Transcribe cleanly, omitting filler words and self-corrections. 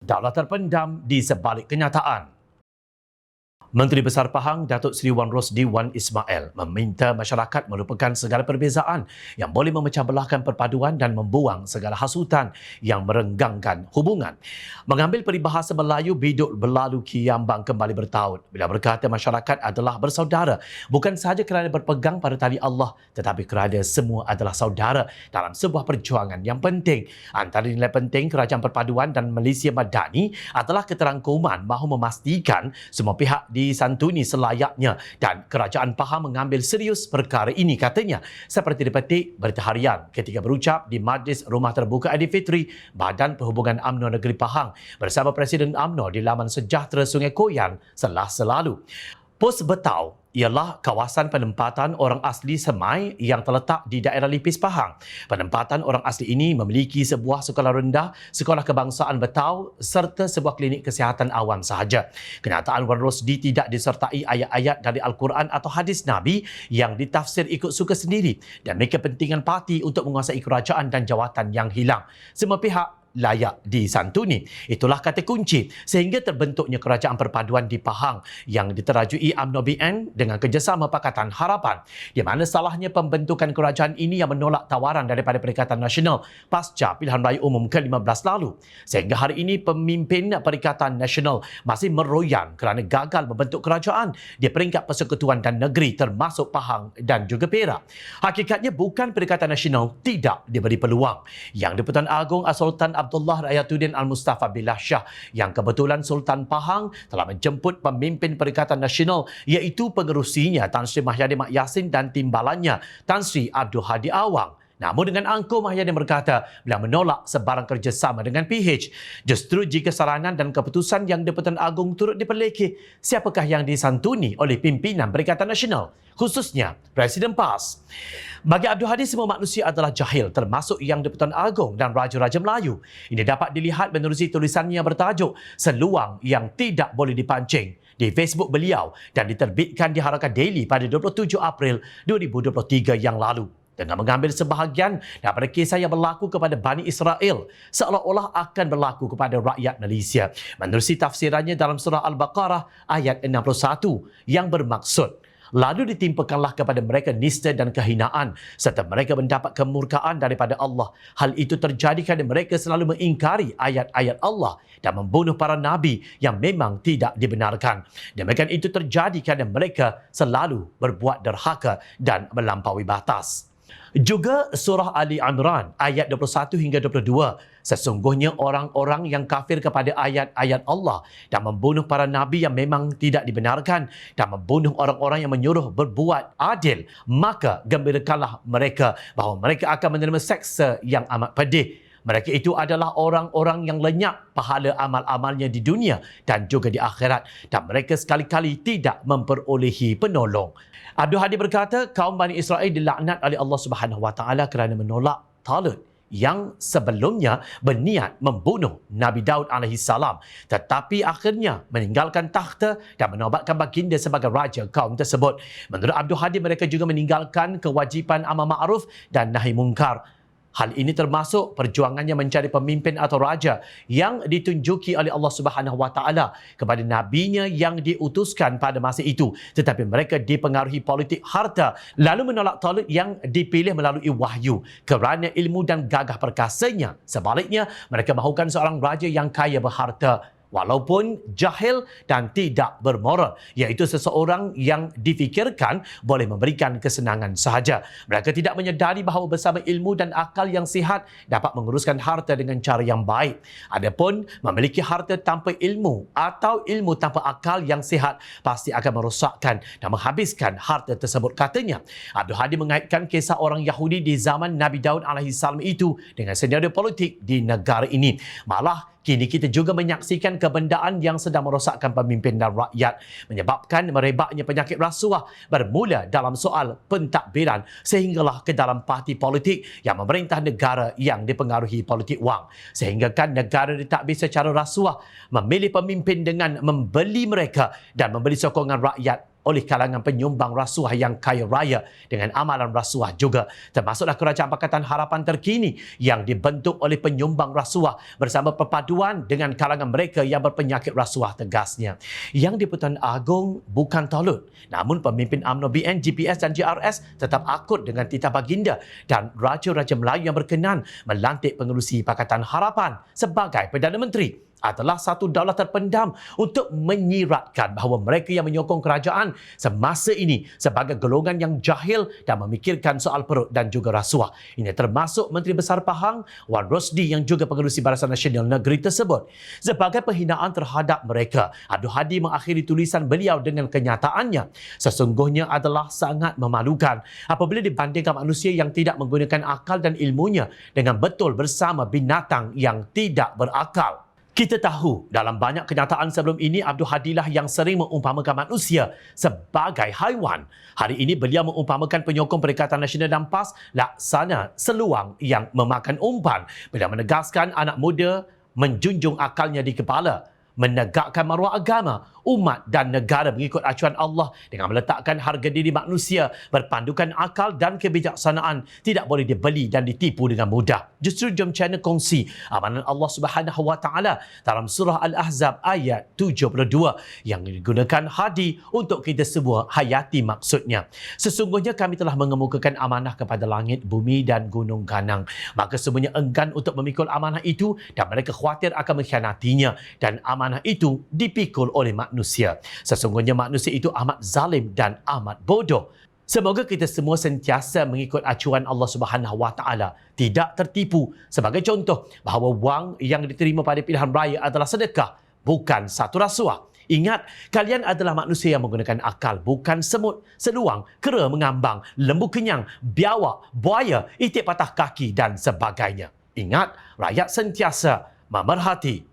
taklah terpendam di sebalik kenyataan. Menteri Besar Pahang Datuk Seri Wan Rosdi Wan Ismail meminta masyarakat melupakan segala perbezaan yang boleh memecah belahkan perpaduan dan membuang segala hasutan yang merenggangkan hubungan. Mengambil peribahasa Melayu biduk berlalu kiambang kembali bertaut. Bila berkata masyarakat adalah bersaudara, bukan sahaja kerana berpegang pada tali Allah, tetapi kerana semua adalah saudara dalam sebuah perjuangan yang penting. Antara nilai penting Kerajaan Perpaduan dan Malaysia Madani adalah keterangkuman mahu memastikan semua pihak disantuni selayaknya dan kerajaan Pahang mengambil serius perkara ini, katanya, seperti dipetik Berita Harian ketika berucap di Majlis Rumah Terbuka Aidilfitri Badan Perhubungan UMNO Negeri Pahang bersama Presiden UMNO di Laman Sejahtera Sungai Koyan Selasa lalu. Pos Betau ialah kawasan penempatan orang asli Semai yang terletak di daerah Lipis Pahang. Penempatan orang asli ini memiliki sebuah sekolah rendah, sekolah kebangsaan Betau serta sebuah klinik kesihatan awam sahaja. Kenyataan Wan Rosdi tidak disertai ayat-ayat dari Al-Quran atau hadis Nabi yang ditafsir ikut suka sendiri dan kepentingan parti untuk menguasai kerajaan dan jawatan yang hilang. Semua pihak layak disantuni. Itulah kata kunci sehingga terbentuknya Kerajaan Perpaduan di Pahang yang diterajui UMNO BN dengan kerjasama Pakatan Harapan. Di mana salahnya pembentukan kerajaan ini yang menolak tawaran daripada Perikatan Nasional pasca pilihan raya umum ke-15 lalu. Sehingga hari ini pemimpin Perikatan Nasional masih meroyan kerana gagal membentuk kerajaan di peringkat persekutuan dan negeri termasuk Pahang dan juga Perak. Hakikatnya bukan Perikatan Nasional tidak diberi peluang. Yang di-Pertuan Agong Sultan Abdullah Rayatuddin Al-Mustafa Billah Shah yang kebetulan Sultan Pahang telah menjemput pemimpin Perikatan Nasional iaitu pengerusinya Tan Sri Mahyadin Mak Yassin dan timbalannya Tan Sri Abdul Hadi Awang. Namun dengan angkuh Mahyadin berkata beliau menolak sebarang kerjasama dengan PH. Justru jika saranan dan keputusan yang di-Pertuan Agong turut diperlekeh, siapakah yang disantuni oleh pimpinan Perikatan Nasional? Khususnya Presiden PAS. Bagi Abdul Hadi, semua manusia adalah jahil termasuk yang di-Pertuan Agong dan Raja-Raja Melayu. Ini dapat dilihat menerusi tulisannya yang bertajuk Seluang yang Tidak Boleh Dipancing di Facebook beliau dan diterbitkan di Harakat Daily pada 27 April 2023 yang lalu. Dengan mengambil sebahagian daripada kisah yang berlaku kepada Bani Israel seolah-olah akan berlaku kepada rakyat Malaysia. Menerusi tafsirannya dalam surah Al-Baqarah ayat 61 yang bermaksud, lalu ditimpakanlah kepada mereka nista dan kehinaan serta mereka mendapat kemurkaan daripada Allah. Hal itu terjadi kerana mereka selalu mengingkari ayat-ayat Allah dan membunuh para nabi yang memang tidak dibenarkan. Demikian itu terjadi kerana mereka selalu berbuat derhaka dan melampaui batas. Juga surah Ali Imran ayat 21 hingga 22. Sesungguhnya orang-orang yang kafir kepada ayat-ayat Allah dan membunuh para nabi yang memang tidak dibenarkan dan membunuh orang-orang yang menyuruh berbuat adil, maka gembirakanlah mereka bahawa mereka akan menerima seksa yang amat pedih. Mereka itu adalah orang-orang yang lenyap pahala amal-amalnya di dunia dan juga di akhirat dan mereka sekali-kali tidak memperolehi penolong. Abdul Hadi berkata, kaum Bani Israel dilaknat oleh Allah Subhanahu Wa Taala kerana menolak Talut yang sebelumnya berniat membunuh Nabi Daud AS tetapi akhirnya meninggalkan takhta dan menobatkan baginda sebagai raja kaum tersebut. Menurut Abdul Hadi, mereka juga meninggalkan kewajipan amar ma'ruf dan nahi mungkar. Hal ini termasuk perjuangannya mencari pemimpin atau raja yang ditunjuki oleh Allah Subhanahu Wa Taala kepada nabinya yang diutuskan pada masa itu, tetapi mereka dipengaruhi politik harta lalu menolak Talut yang dipilih melalui wahyu kerana ilmu dan gagah perkasanya. Sebaliknya, mereka mahukan seorang raja yang kaya berharta walaupun jahil dan tidak bermoral, iaitu seseorang yang difikirkan boleh memberikan kesenangan sahaja. Mereka tidak menyedari bahawa bersama ilmu dan akal yang sihat dapat menguruskan harta dengan cara yang baik. Adapun memiliki harta tanpa ilmu atau ilmu tanpa akal yang sihat pasti akan merosakkan dan menghabiskan harta tersebut, katanya. Abdul Hadi mengaitkan kisah orang Yahudi di zaman Nabi Daud AS itu dengan senario politik di negara ini. Malah kini kita juga menyaksikan kebendaan yang sedang merosakkan pemimpin dan rakyat, menyebabkan merebaknya penyakit rasuah bermula dalam soal pentadbiran sehinggalah ke dalam parti politik yang memerintah negara yang dipengaruhi politik wang. Sehingga kan negara ditadbir secara rasuah, memilih pemimpin dengan membeli mereka dan membeli sokongan rakyat oleh kalangan penyumbang rasuah yang kaya raya dengan amalan rasuah juga. Termasuklah Kerajaan Pakatan Harapan terkini yang dibentuk oleh penyumbang rasuah bersama perpaduan dengan kalangan mereka yang berpenyakit rasuah, tegasnya. Yang di-Pertuan Agong bukan tolut, namun pemimpin UMNO BN, GPS dan GRS tetap akut dengan titah baginda dan Raja-Raja Melayu yang berkenan melantik pengerusi Pakatan Harapan sebagai Perdana Menteri adalah satu daulat terpendam untuk menyiratkan bahawa mereka yang menyokong kerajaan semasa ini sebagai golongan yang jahil dan memikirkan soal perut dan juga rasuah. Ini termasuk Menteri Besar Pahang Wan Rosdi yang juga pengerusi Barisan Nasional Negeri tersebut. Sebagai penghinaan terhadap mereka, Abdul Hadi mengakhiri tulisan beliau dengan kenyataannya. Sesungguhnya adalah sangat memalukan apabila dibandingkan manusia yang tidak menggunakan akal dan ilmunya dengan betul bersama binatang yang tidak berakal. Kita tahu dalam banyak kenyataan sebelum ini Abdul Hadilah yang sering mengumpamakan manusia sebagai haiwan. Hari ini beliau mengumpamakan penyokong Perikatan Nasional dan PAS laksana seluang yang memakan umpan. Beliau menegaskan anak muda menjunjung akalnya di kepala, menegakkan maruah agama, umat dan negara mengikut acuan Allah dengan meletakkan harga diri manusia berpandukan akal dan kebijaksanaan tidak boleh dibeli dan ditipu dengan mudah. Justru jom channel kongsi amanan Allah Subhanahu Wa Taala dalam surah Al-Ahzab ayat 72 yang digunakan Hadi untuk kita semua hayati maksudnya. Sesungguhnya kami telah mengemukakan amanah kepada langit, bumi dan gunung ganang. Maka semuanya enggan untuk memikul amanah itu dan mereka khawatir akan mengkhianatinya dan amanah itu dipikul oleh manusia. Sesungguhnya manusia itu amat zalim dan amat bodoh. Semoga kita semua sentiasa mengikut acuan Allah Subhanahu Wa Taala, tidak tertipu. Sebagai contoh, bahawa wang yang diterima pada pilihan raya adalah sedekah, bukan satu rasuah. Ingat, kalian adalah manusia yang menggunakan akal, bukan semut, seluang, kera mengambang, lembu kenyang, biawak, buaya, itik patah kaki dan sebagainya. Ingat, rakyat sentiasa memerhati